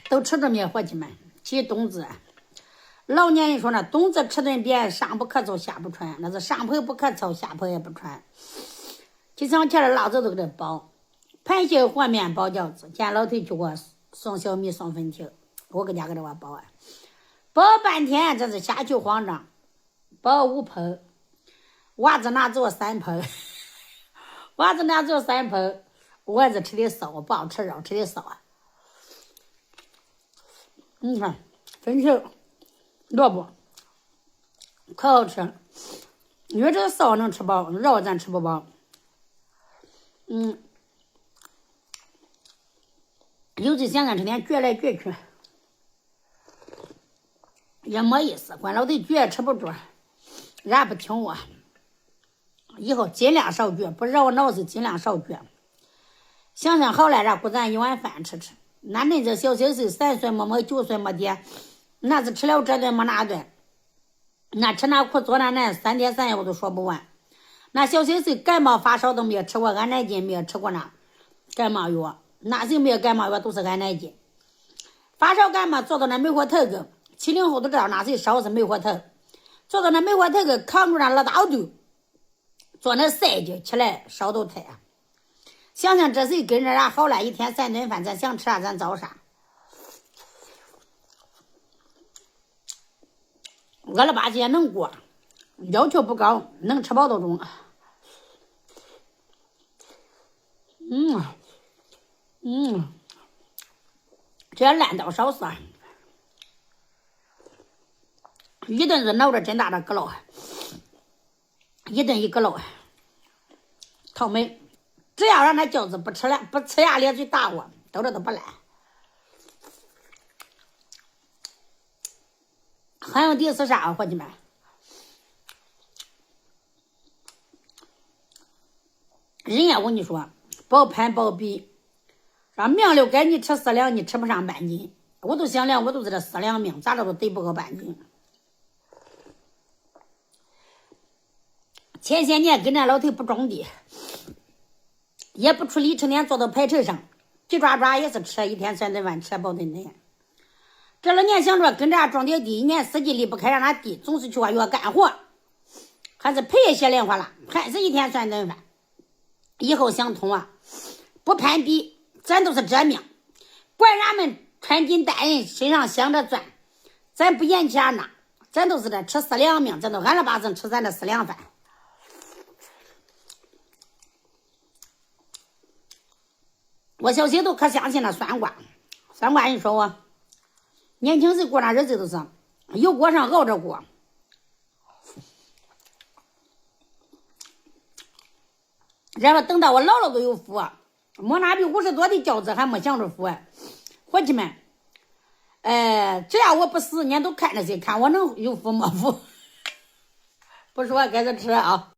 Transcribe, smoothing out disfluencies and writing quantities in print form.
都吃着没，伙计们？起冬至，老年人说呢，冬至吃顿便，上不可凑，下不穿，那是上铺不可凑，下铺也不穿。就像前的老子都给他包，盘蟹和面包饺子，见老头就给我送小米送粉条，我搁家给他包啊，包半天，这是瞎求慌张，包5盆，娃子拿走3盆，娃子拿走3盆，我儿子吃的少，不好吃肉，吃的少。你看，粉条、萝卜，可好吃。因为这个臊能吃饱，肉咱吃不饱。有的想想这天撅来撅去，也没意思。管老头撅吃不住，人不听我。以后尽量少撅，不绕脑子尽量少撅。想想好了，让给咱一碗饭吃吃。那恁这小岁数3岁没9岁没爹，那是吃了这顿没那顿，那吃那苦做那难，3天3夜我都说不完。那小岁数感冒发烧都没有吃过安乃近，没有吃过那感冒药，那时候没有感冒药都是安乃近。发烧感冒坐到那梅火头个，70后都知道那时烧是梅火头，坐到那梅火头个扛住那老大肚，坐那晒着起来烧都退啊。想想这谁跟着咱好了，1天3顿饭，咱想吃啥咱找啥。饿了吧唧也能过，要求不高，能吃饱都中。这烂到少死，一顿是闹着真大的阁楼，一顿一阁楼，讨美。只要让他饺子不吃了，不吃呀咧嘴打我，兜着都不烂。还有第是啥，伙计们？人家我跟你说，包盘包比，让命了该你吃4两，你吃不上半斤。我都想量，我都是这4两命，咋着都得不够半斤。前些年跟着老头不种地，也不出力，成天坐到排车上，急抓抓也是吃1天3顿饭，吃饱顿顿。这2年想着跟着种点地，1年4季离不开让他地，总是去花园干活，还是赔些莲花了，还是1天3顿饭。以后想通啊，不攀比，咱都是这命，管俺们穿金戴银，身上镶着钻，咱不嫌弃那，咱都是这吃4两命，咱都安了巴子吃咱这4两饭。我小些都可相信了算卦，算卦人说我年轻时过那日子都是有过上熬着过，然后等到我老了都有福，没哪比50多的饺子还没享着福。伙计们，只要我不死，你都看着谁，看我能有福没福。不说开始吃啊。